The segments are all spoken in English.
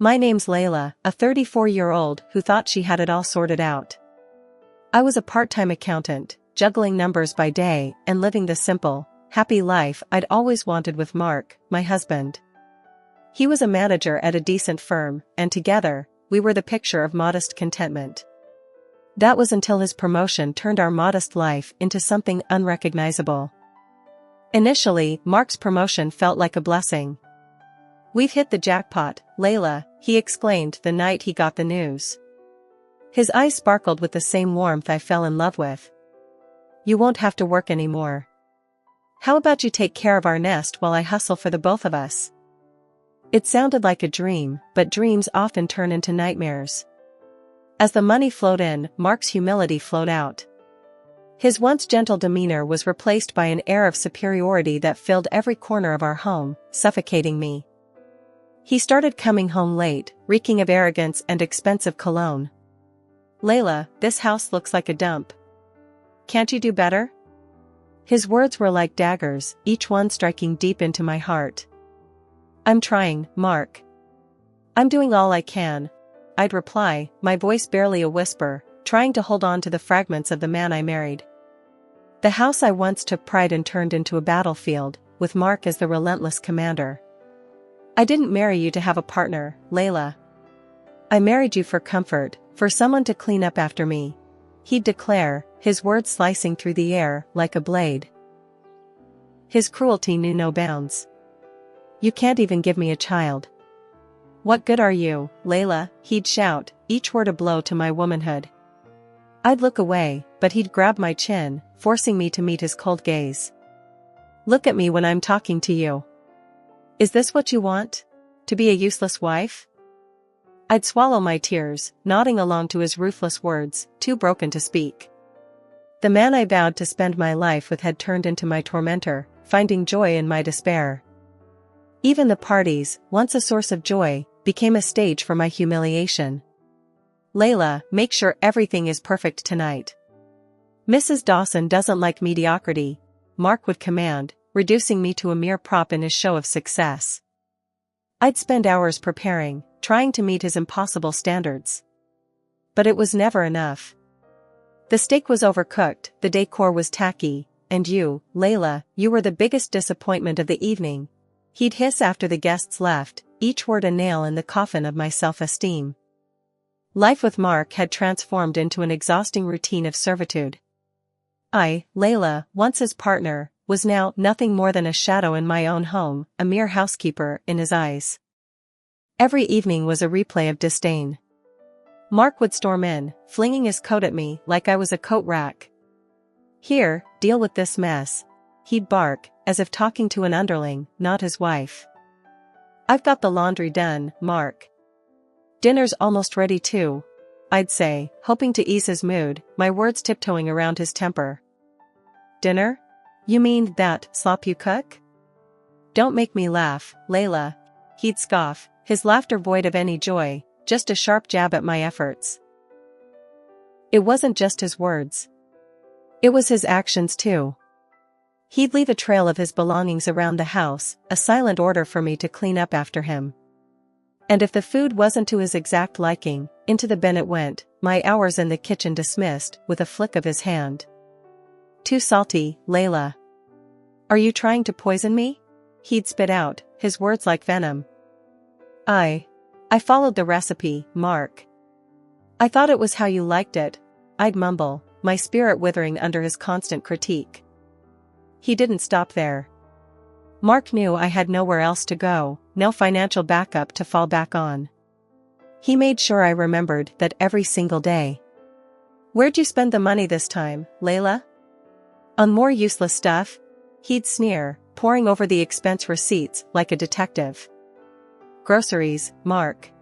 My name's Layla, a 34-year-old who thought she had it all sorted out. I was a part-time accountant, juggling numbers by day and living the simple, happy life I'd always wanted with Mark, my husband. He was a manager at a decent firm, and together, we were the picture of modest contentment. That was until his promotion turned our modest life into something unrecognizable. Initially, Mark's promotion felt like a blessing. "We've hit the jackpot, Layla," he exclaimed the night he got the news. His eyes sparkled with the same warmth I fell in love with. "You won't have to work anymore. How about you take care of our nest while I hustle for the both of us?" It sounded like a dream, but dreams often turn into nightmares. As the money flowed in, Mark's humility flowed out. His once gentle demeanor was replaced by an air of superiority that filled every corner of our home, suffocating me. He started coming home late, reeking of arrogance and expensive cologne. "Layla, this house looks like a dump. Can't you do better?" His words were like daggers, each one striking deep into my heart. "I'm trying, Mark. I'm doing all I can," I'd reply, my voice barely a whisper, trying to hold on to the fragments of the man I married. The house I once took pride in turned into a battlefield, with Mark as the relentless commander. "I didn't marry you to have a partner, Layla. I married you for comfort, for someone to clean up after me," he'd declare, his words slicing through the air like a blade. His cruelty knew no bounds. "You can't even give me a child. What good are you, Layla?" he'd shout, each word a blow to my womanhood. I'd look away, but he'd grab my chin, forcing me to meet his cold gaze. "Look at me when I'm talking to you. Is this what you want? To be a useless wife?" I'd swallow my tears, nodding along to his ruthless words, too broken to speak. The man I vowed to spend my life with had turned into my tormentor, finding joy in my despair. Even the parties, once a source of joy, became a stage for my humiliation. "Layla, make sure everything is perfect tonight. Mrs. Dawson doesn't like mediocrity," Mark would command, reducing me to a mere prop in his show of success. I'd spend hours preparing, trying to meet his impossible standards. But it was never enough. The steak was overcooked, the decor was tacky, and you, Layla, you were the biggest disappointment of the evening, he'd hiss after the guests left, each word a nail in the coffin of my self-esteem. Life with Mark had transformed into an exhausting routine of servitude. I, Layla, once his partner, was now nothing more than a shadow in my own home, a mere housekeeper in his eyes. Every evening was a replay of disdain. Mark would storm in, flinging his coat at me like I was a coat rack. "Here, deal with this mess," he'd bark, as if talking to an underling, not his wife. "I've got the laundry done, Mark. Dinner's almost ready too," I'd say, hoping to ease his mood, my words tiptoeing around his temper. "Dinner? You mean that slop you cook? Don't make me laugh, Layla," he'd scoff, his laughter void of any joy, just a sharp jab at my efforts. It wasn't just his words. It was his actions too. He'd leave a trail of his belongings around the house, a silent order for me to clean up after him. And if the food wasn't to his exact liking, into the bin it went, my hours in the kitchen dismissed with a flick of his hand. "Too salty, Layla. Are you trying to poison me?" he'd spit out, his words like venom. I followed the recipe, Mark. "I thought it was how you liked it," I'd mumble, my spirit withering under his constant critique. He didn't stop there. Mark knew I had nowhere else to go, no financial backup to fall back on. He made sure I remembered that every single day. "Where'd you spend the money this time, Layla?" "On more useless stuff," he'd sneer, poring over the expense receipts like a detective. "Groceries, Mark.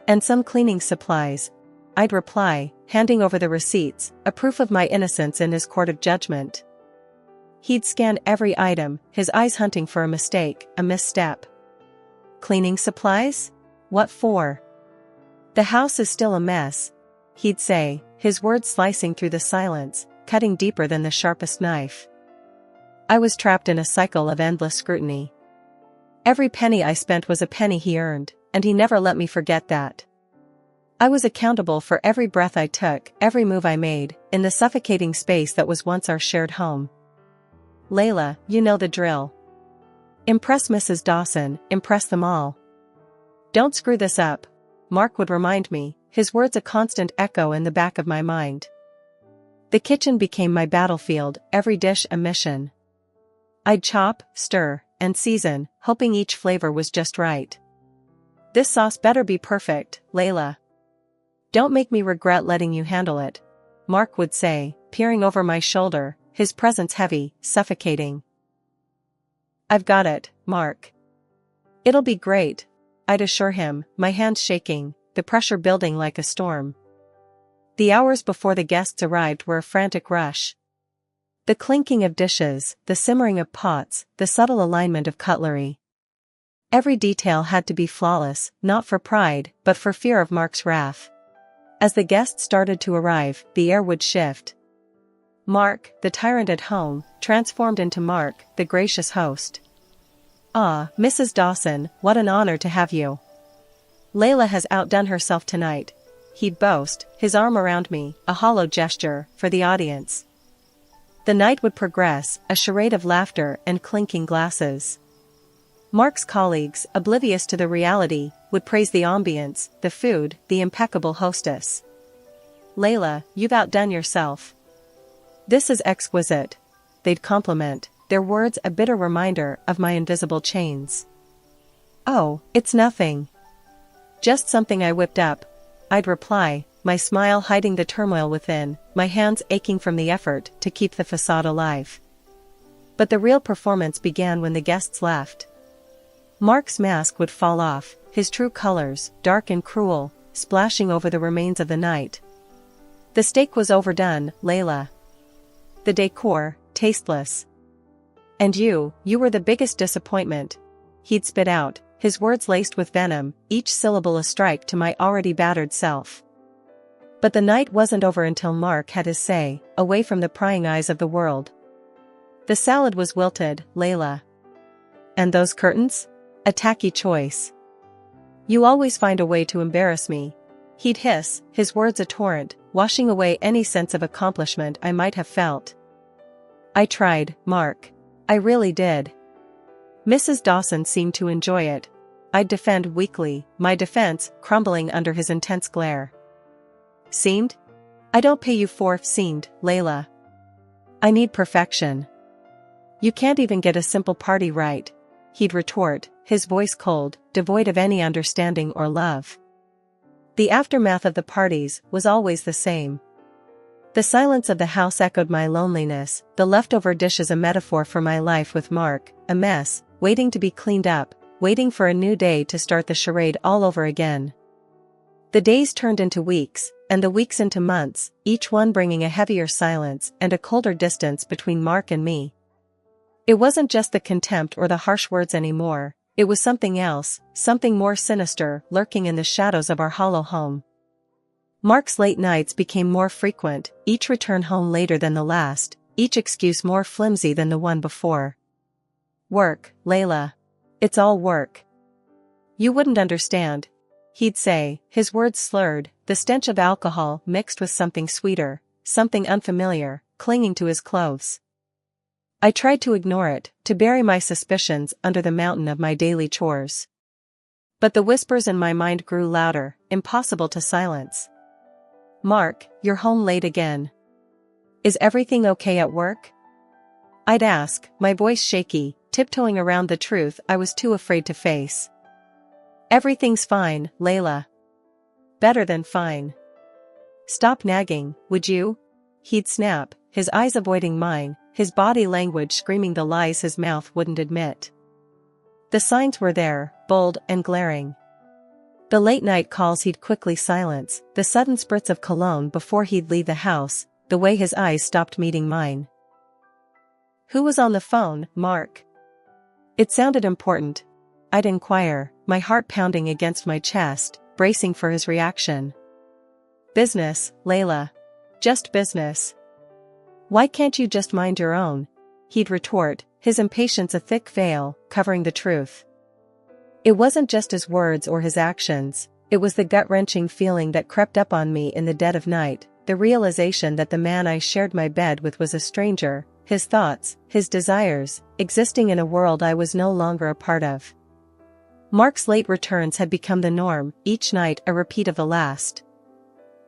And some cleaning supplies," I'd reply, handing over the receipts, a proof of my innocence in his court of judgment. He'd scan every item, his eyes hunting for a mistake, a misstep. "Cleaning supplies? What for?" "The house is still a mess," he'd say, his words slicing through the silence, cutting deeper than the sharpest knife. I was trapped in a cycle of endless scrutiny. Every penny I spent was a penny he earned, and he never let me forget that. I was accountable for every breath I took, every move I made, in the suffocating space that was once our shared home. Layla, you know the drill. Impress Mrs. Dawson, impress them all. Don't screw this up, Mark would remind me, his words a constant echo in the back of my mind. The kitchen became my battlefield, every dish a mission. I'd chop, stir, and season, hoping each flavor was just right. This sauce better be perfect, Layla. Don't make me regret letting you handle it, Mark would say, peering over my shoulder, his presence heavy, suffocating. I've got it, Mark. It'll be great, I'd assure him, my hands shaking, the pressure building like a storm. The hours before the guests arrived were a frantic rush. The clinking of dishes, the simmering of pots, the subtle alignment of cutlery. Every detail had to be flawless, not for pride, but for fear of Mark's wrath. As the guests started to arrive, the air would shift. Mark, the tyrant at home, transformed into Mark, the gracious host. Ah, Mrs. Dawson, what an honor to have you. Layla has outdone herself tonight, he'd boast, his arm around me, a hollow gesture, for the audience. The night would progress, a charade of laughter and clinking glasses. Mark's colleagues, oblivious to the reality, would praise the ambience, the food, the impeccable hostess. Layla, you've outdone yourself. This is exquisite, they'd compliment, their words a bitter reminder of my invisible chains. Oh, it's nothing. Just something I whipped up, I'd reply, my smile hiding the turmoil within, my hands aching from the effort to keep the facade alive. But the real performance began when the guests left. Mark's mask would fall off, his true colors, dark and cruel, splashing over the remains of the night. The steak was overdone, Layla. The decor, tasteless. And you were the biggest disappointment, he'd spit out, his words laced with venom, each syllable a strike to my already battered self. But the night wasn't over until Mark had his say, away from the prying eyes of the world. The salad was wilted, Layla. And those curtains? A tacky choice. You always find a way to embarrass me, he'd hiss, his words a torrent, washing away any sense of accomplishment I might have felt. I tried, Mark. I really did. Mrs. Dawson seemed to enjoy it. I'd defend weakly, my defense crumbling under his intense glare. Seemed? I don't pay you for seemed, Layla. I need perfection. You can't even get a simple party right, he'd retort, his voice cold, devoid of any understanding or love. The aftermath of the parties was always the same. The silence of the house echoed my loneliness, the leftover dishes a metaphor for my life with Mark, a mess, waiting to be cleaned up, waiting for a new day to start the charade all over again. The days turned into weeks, and the weeks into months, each one bringing a heavier silence and a colder distance between Mark and me. It wasn't just the contempt or the harsh words anymore, it was something else, something more sinister, lurking in the shadows of our hollow home. Mark's late nights became more frequent, each return home later than the last, each excuse more flimsy than the one before. Work, Layla. It's all work. You wouldn't understand, he'd say, his words slurred, the stench of alcohol mixed with something sweeter, something unfamiliar, clinging to his clothes. I tried to ignore it, to bury my suspicions under the mountain of my daily chores. But the whispers in my mind grew louder, impossible to silence. Mark, you're home late again. Is everything okay at work? I'd ask, my voice shaky, tiptoeing around the truth I was too afraid to face. Everything's fine, Layla. Better than fine. Stop nagging, would you? He'd snap, his eyes avoiding mine, his body language screaming the lies his mouth wouldn't admit. The signs were there, bold and glaring. The late-night calls he'd quickly silence, the sudden spritz of cologne before he'd leave the house, the way his eyes stopped meeting mine. Who was on the phone, Mark? It sounded important. I'd inquire, my heart pounding against my chest, bracing for his reaction. Business, Layla. Just business. Why can't you just mind your own? He'd retort, his impatience a thick veil, covering the truth. It wasn't just his words or his actions, it was the gut-wrenching feeling that crept up on me in the dead of night, the realization that the man I shared my bed with was a stranger, his thoughts, his desires, existing in a world I was no longer a part of. Mark's late returns had become the norm, each night a repeat of the last.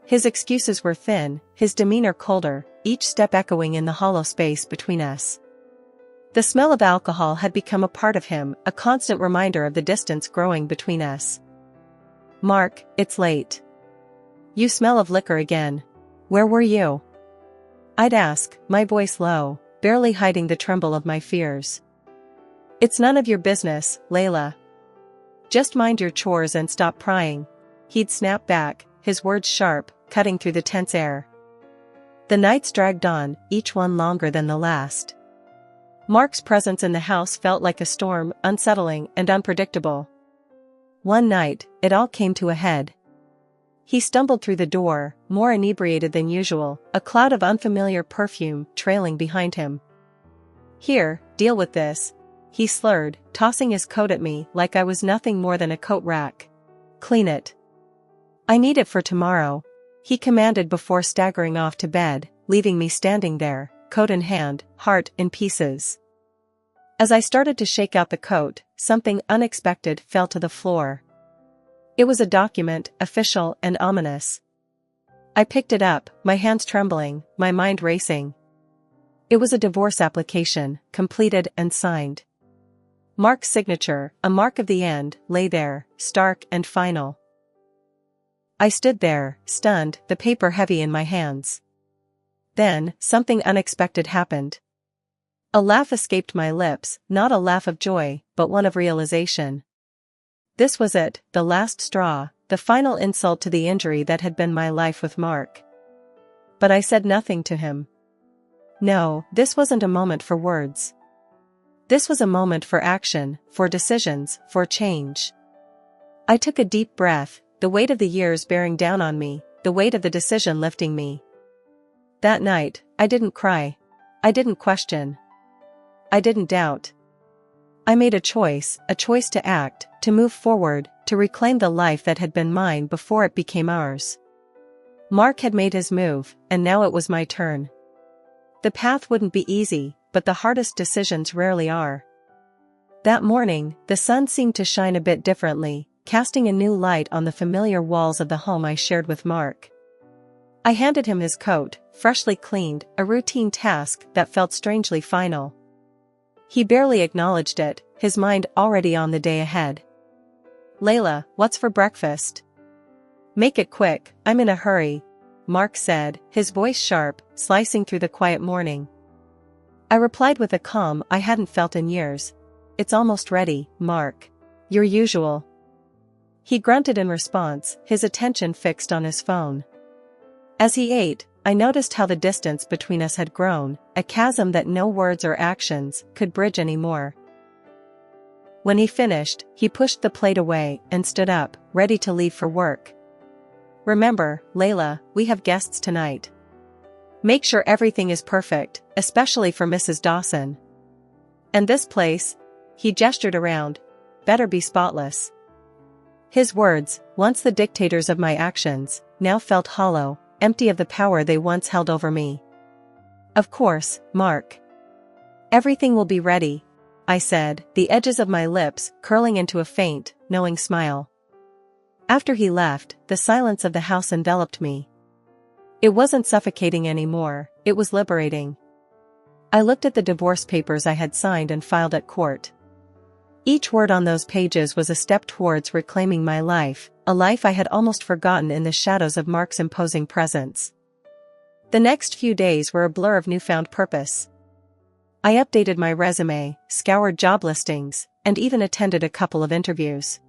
His excuses were thin, his demeanor colder, each step echoing in the hollow space between us. The smell of alcohol had become a part of him, a constant reminder of the distance growing between us. "Mark, it's late. You smell of liquor again. Where were you?" I'd ask, my voice low, barely hiding the tremble of my fears. "It's none of your business, Layla. Just mind your chores and stop prying," he'd snap back, his words sharp, cutting through the tense air. The nights dragged on, each one longer than the last. Mark's presence in the house felt like a storm, unsettling and unpredictable. One night, it all came to a head. He stumbled through the door, more inebriated than usual, a cloud of unfamiliar perfume trailing behind him. "Here, deal with this," he slurred, tossing his coat at me like I was nothing more than a coat rack. "Clean it. I need it for tomorrow," he commanded before staggering off to bed, leaving me standing there, coat in hand, heart in pieces. As I started to shake out the coat, something unexpected fell to the floor. It was a document, official and ominous. I picked it up, my hands trembling, my mind racing. It was a divorce application, completed and signed. Mark's signature, a mark of the end, lay there, stark and final. I stood there, stunned, the paper heavy in my hands. Then, something unexpected happened. A laugh escaped my lips, not a laugh of joy, but one of realization. This was it, the last straw, the final insult to the injury that had been my life with Mark. But I said nothing to him. No, this wasn't a moment for words. This was a moment for action, for decisions, for change. I took a deep breath, the weight of the years bearing down on me, the weight of the decision lifting me. That night, I didn't cry. I didn't question. I didn't doubt. I made a choice to act, to move forward, to reclaim the life that had been mine before it became ours. Mark had made his move, and now it was my turn. The path wouldn't be easy, but the hardest decisions rarely are. That morning, the sun seemed to shine a bit differently, casting a new light on the familiar walls of the home I shared with Mark. I handed him his coat, freshly cleaned, a routine task that felt strangely final. He barely acknowledged it, his mind already on the day ahead. "Layla, what's for breakfast?" "Make it quick, I'm in a hurry," Mark said, his voice sharp, slicing through the quiet morning. I replied with a calm I hadn't felt in years. "It's almost ready, Mark. Your usual." He grunted in response, his attention fixed on his phone. As he ate, I noticed how the distance between us had grown, a chasm that no words or actions could bridge anymore. When he finished, he pushed the plate away and stood up, ready to leave for work. "Remember, Layla, we have guests tonight. Make sure everything is perfect, especially for Mrs. Dawson. And this place," he gestured around, "better be spotless." His words, once the dictators of my actions, now felt hollow, empty of the power they once held over me. "Of course, Mark. Everything will be ready," I said, the edges of my lips curling into a faint, knowing smile. After he left, the silence of the house enveloped me. It wasn't suffocating anymore, it was liberating. I looked at the divorce papers I had signed and filed at court. Each word on those pages was a step towards reclaiming my life, a life I had almost forgotten in the shadows of Mark's imposing presence. The next few days were a blur of newfound purpose. I updated my resume, scoured job listings, and even attended a couple of interviews.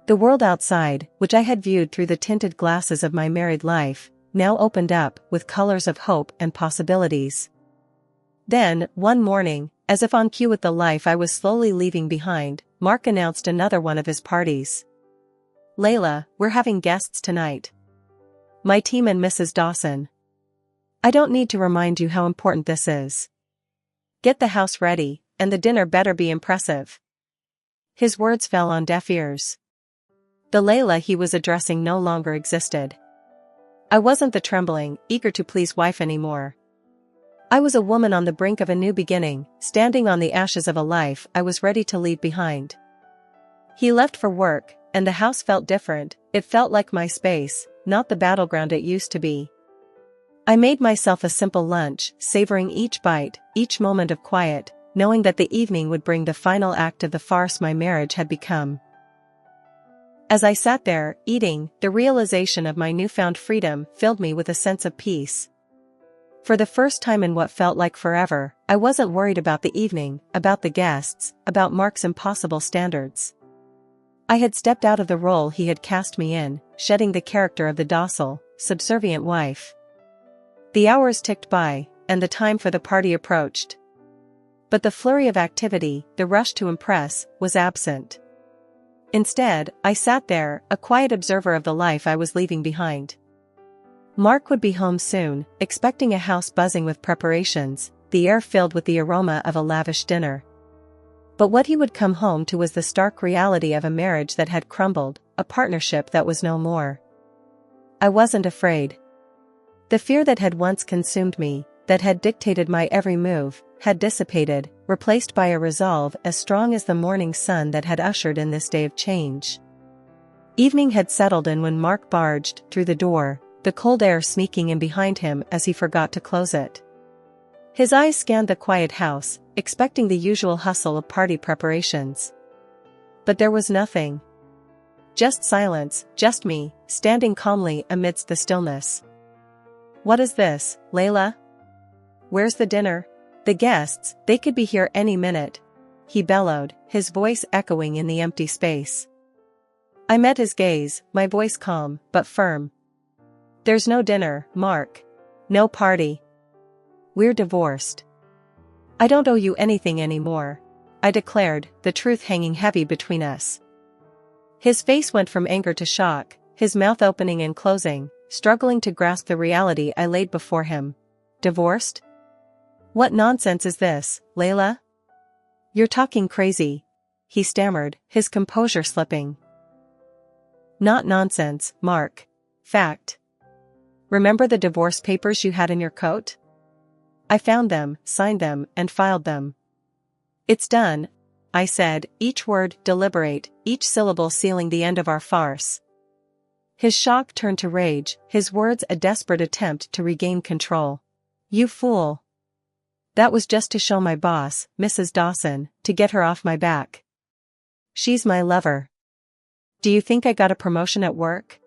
The world outside, which I had viewed through the tinted glasses of my married life, now opened up with colors of hope and possibilities. Then, one morning, as if on cue with the life I was slowly leaving behind, Mark announced another one of his parties. "Layla, we're having guests tonight. My team and Mrs. Dawson. I don't need to remind you how important this is. Get the house ready, and the dinner better be impressive." His words fell on deaf ears. The Layla he was addressing no longer existed. I wasn't the trembling, eager to please wife anymore. I was a woman on the brink of a new beginning, standing on the ashes of a life I was ready to leave behind. He left for work, and the house felt different. It felt like my space, not the battleground it used to be. I made myself a simple lunch, savoring each bite, each moment of quiet, knowing that the evening would bring the final act of the farce my marriage had become. As I sat there, eating, the realization of my newfound freedom filled me with a sense of peace. For the first time in what felt like forever, I wasn't worried about the evening, about the guests, about Mark's impossible standards. I had stepped out of the role he had cast me in, shedding the character of the docile, subservient wife. The hours ticked by, and the time for the party approached. But the flurry of activity, the rush to impress, was absent. Instead, I sat there, a quiet observer of the life I was leaving behind. Mark would be home soon, expecting a house buzzing with preparations, the air filled with the aroma of a lavish dinner. But what he would come home to was the stark reality of a marriage that had crumbled, a partnership that was no more. I wasn't afraid. The fear that had once consumed me, that had dictated my every move, had dissipated, replaced by a resolve as strong as the morning sun that had ushered in this day of change. Evening had settled in when Mark barged through the door, the cold air sneaking in behind him as he forgot to close it. His eyes scanned the quiet house, expecting the usual hustle of party preparations. But there was nothing. Just silence, just me, standing calmly amidst the stillness. "What is this, Layla? Where's the dinner? The guests, they could be here any minute," he bellowed, his voice echoing in the empty space. I met his gaze, my voice calm, but firm. "There's no dinner, Mark. No party. We're divorced. I don't owe you anything anymore," I declared, the truth hanging heavy between us. His face went from anger to shock, his mouth opening and closing, struggling to grasp the reality I laid before him. "Divorced? What nonsense is this, Layla? You're talking crazy," he stammered, his composure slipping. "Not nonsense, Mark. Fact. Remember the divorce papers you had in your coat? I found them, signed them, and filed them. It's done," I said, each word deliberate, each syllable sealing the end of our farce. His shock turned to rage, his words a desperate attempt to regain control. "You fool. That was just to show my boss, Mrs. Dawson, to get her off my back. She's my lover. Do you think I got a promotion at work?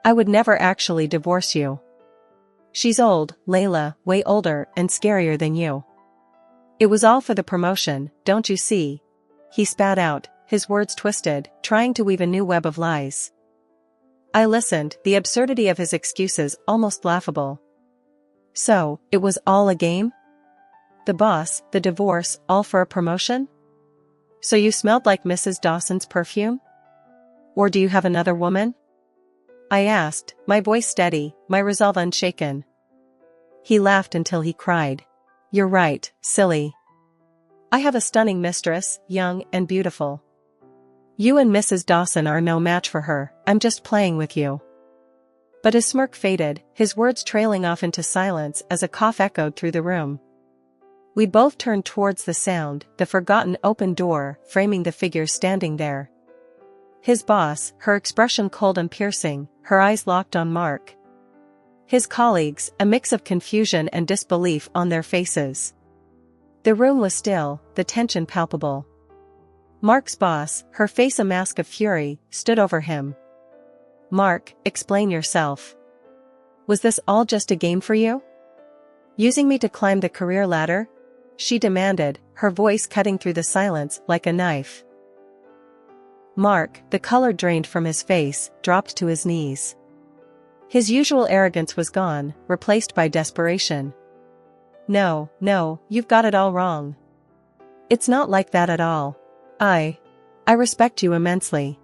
I would never actually divorce you. She's old, Layla, way older and scarier than you. It was all for the promotion, don't you see?" He spat out, his words twisted, trying to weave a new web of lies. I listened, the absurdity of his excuses almost laughable. So, it was all a game? The boss, the divorce, all for a promotion? So you smelled like Mrs. Dawson's perfume? Or do you have another woman? I asked, my voice steady, my resolve unshaken. He laughed until he cried. "You're right, silly. I have a stunning mistress, young and beautiful. You and Mrs. Dawson are no match for her, I'm just playing with you." But his smirk faded, his words trailing off into silence as a cough echoed through the room. We both turned towards the sound, the forgotten open door framing the figure standing there. His boss, her expression cold and piercing, her eyes locked on Mark. His colleagues, a mix of confusion and disbelief on their faces. The room was still, the tension palpable. Mark's boss, her face a mask of fury, stood over him. "Mark, explain yourself. Was this all just a game for you? Using me to climb the career ladder?" she demanded, her voice cutting through the silence like a knife. Mark, the color drained from his face, dropped to his knees. His usual arrogance was gone, replaced by desperation. No, you've got it all wrong. It's not like that at all. I respect you immensely.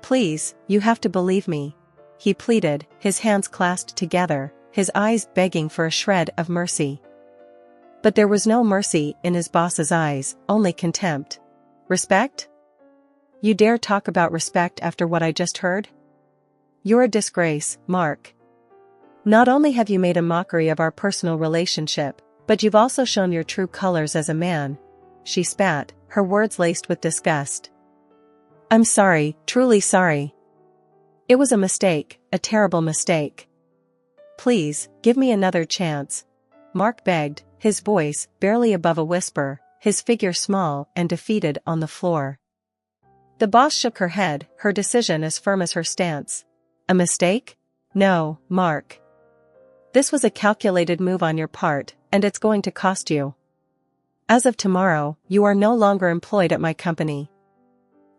Please, you have to believe me," he pleaded, his hands clasped together, his eyes begging for a shred of mercy. But there was no mercy in his boss's eyes, only contempt. "Respect? You dare talk about respect after what I just heard? You're a disgrace, Mark. Not only have you made a mockery of our personal relationship, but you've also shown your true colors as a man. She spat, her words laced with disgust. I'm sorry, truly sorry. It was a mistake, a terrible mistake. Please, give me another chance, Mark begged, his voice barely above a whisper, his figure small and defeated on the floor. The boss shook her head, her decision as firm as her stance. A mistake? No, Mark. This was a calculated move on your part, and it's going to cost you. As of tomorrow, you are no longer employed at my company.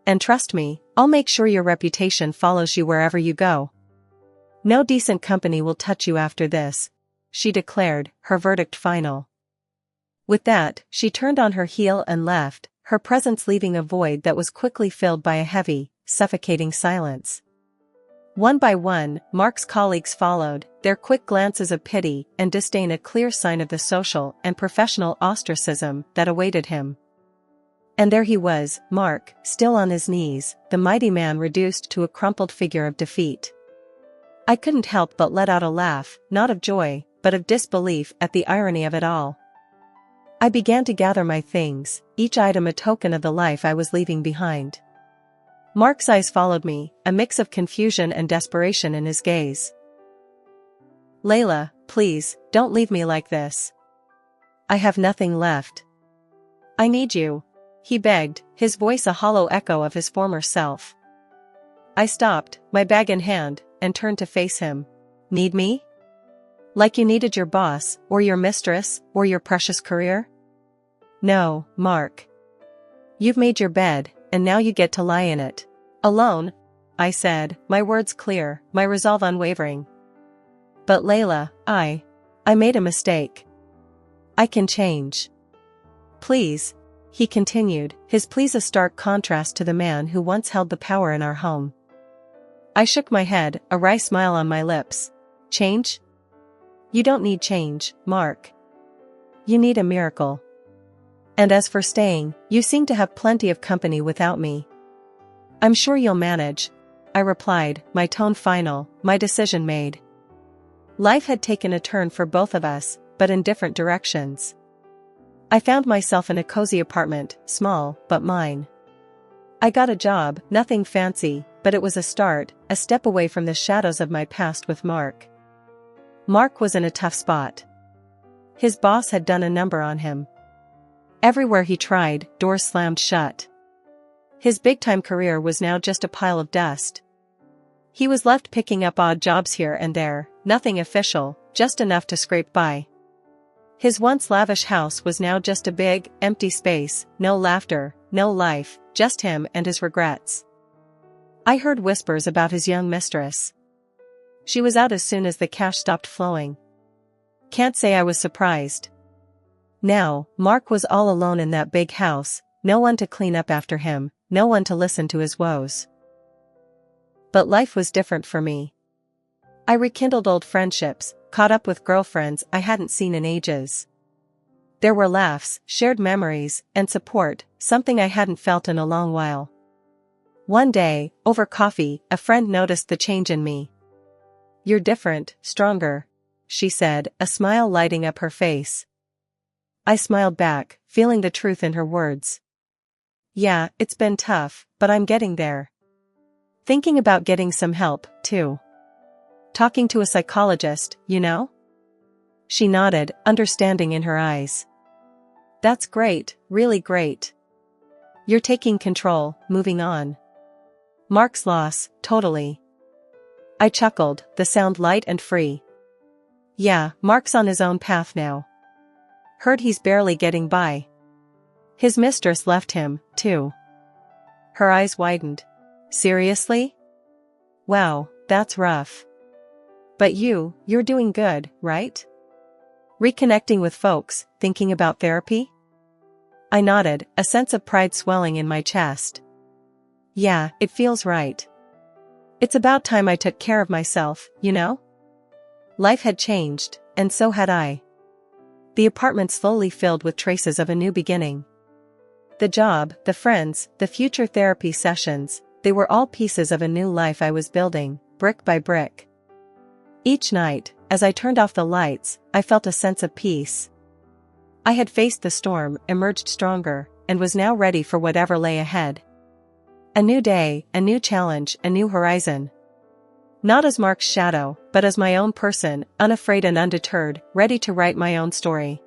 And trust me, I'll make sure your reputation follows you wherever you go. No decent company will touch you after this, she declared, her verdict final. With that, she turned on her heel and left, her presence leaving a void that was quickly filled by a heavy, suffocating silence. One by one, Mark's colleagues followed, their quick glances of pity and disdain a clear sign of the social and professional ostracism that awaited him. And there he was, Mark, still on his knees, the mighty man reduced to a crumpled figure of defeat. I couldn't help but let out a laugh, not of joy, but of disbelief at the irony of it all. I began to gather my things, each item a token of the life I was leaving behind. Mark's eyes followed me, a mix of confusion and desperation in his gaze. Layla, please, don't leave me like this. I have nothing left. I need you, he begged, his voice a hollow echo of his former self. I stopped, my bag in hand, and turned to face him. Need me? Like you needed your boss, or your mistress, or your precious career? No, Mark. You've made your bed, and now you get to lie in it. Alone, I said, my words clear, my resolve unwavering. But Layla, I made a mistake. I can change. Please, he continued, his pleas a stark contrast to the man who once held the power in our home. I shook my head, a wry smile on my lips. Change? You don't need change, Mark. You need a miracle. And as for staying, you seem to have plenty of company without me. I'm sure you'll manage, I replied, my tone final, my decision made. Life had taken a turn for both of us, but in different directions. I found myself in a cozy apartment, small, but mine. I got a job, nothing fancy, but it was a start, a step away from the shadows of my past with Mark. Mark was in a tough spot. His boss had done a number on him. Everywhere he tried, doors slammed shut. His big-time career was now just a pile of dust. He was left picking up odd jobs here and there, nothing official, just enough to scrape by. His once lavish house was now just a big, empty space, no laughter, no life, just him and his regrets. I heard whispers about his young mistress. She was out as soon as the cash stopped flowing. Can't say I was surprised. Now, Mark was all alone in that big house, no one to clean up after him, no one to listen to his woes. But life was different for me. I rekindled old friendships, caught up with girlfriends I hadn't seen in ages. There were laughs, shared memories, and support, something I hadn't felt in a long while. One day, over coffee, a friend noticed the change in me. You're different, stronger, she said, a smile lighting up her face. I smiled back, feeling the truth in her words. Yeah, it's been tough, but I'm getting there. Thinking about getting some help, too. Talking to a psychologist, you know? She nodded, understanding in her eyes. That's great, really great. You're taking control, moving on. Mark's loss, totally. I chuckled, the sound light and free. Yeah, Mark's on his own path now. Heard he's barely getting by. His mistress left him, too. Her eyes widened. Seriously? Wow, that's rough. But you're doing good, right? Reconnecting with folks, thinking about therapy? I nodded, a sense of pride swelling in my chest. Yeah, it feels right. It's about time I took care of myself, you know? Life had changed, and so had I. The apartment slowly filled with traces of a new beginning. The job, the friends, the future therapy sessions, they were all pieces of a new life I was building, brick by brick. Each night, as I turned off the lights, I felt a sense of peace. I had faced the storm, emerged stronger, and was now ready for whatever lay ahead. A new day, a new challenge, a new horizon. Not as Mark's shadow, but as my own person, unafraid and undeterred, ready to write my own story.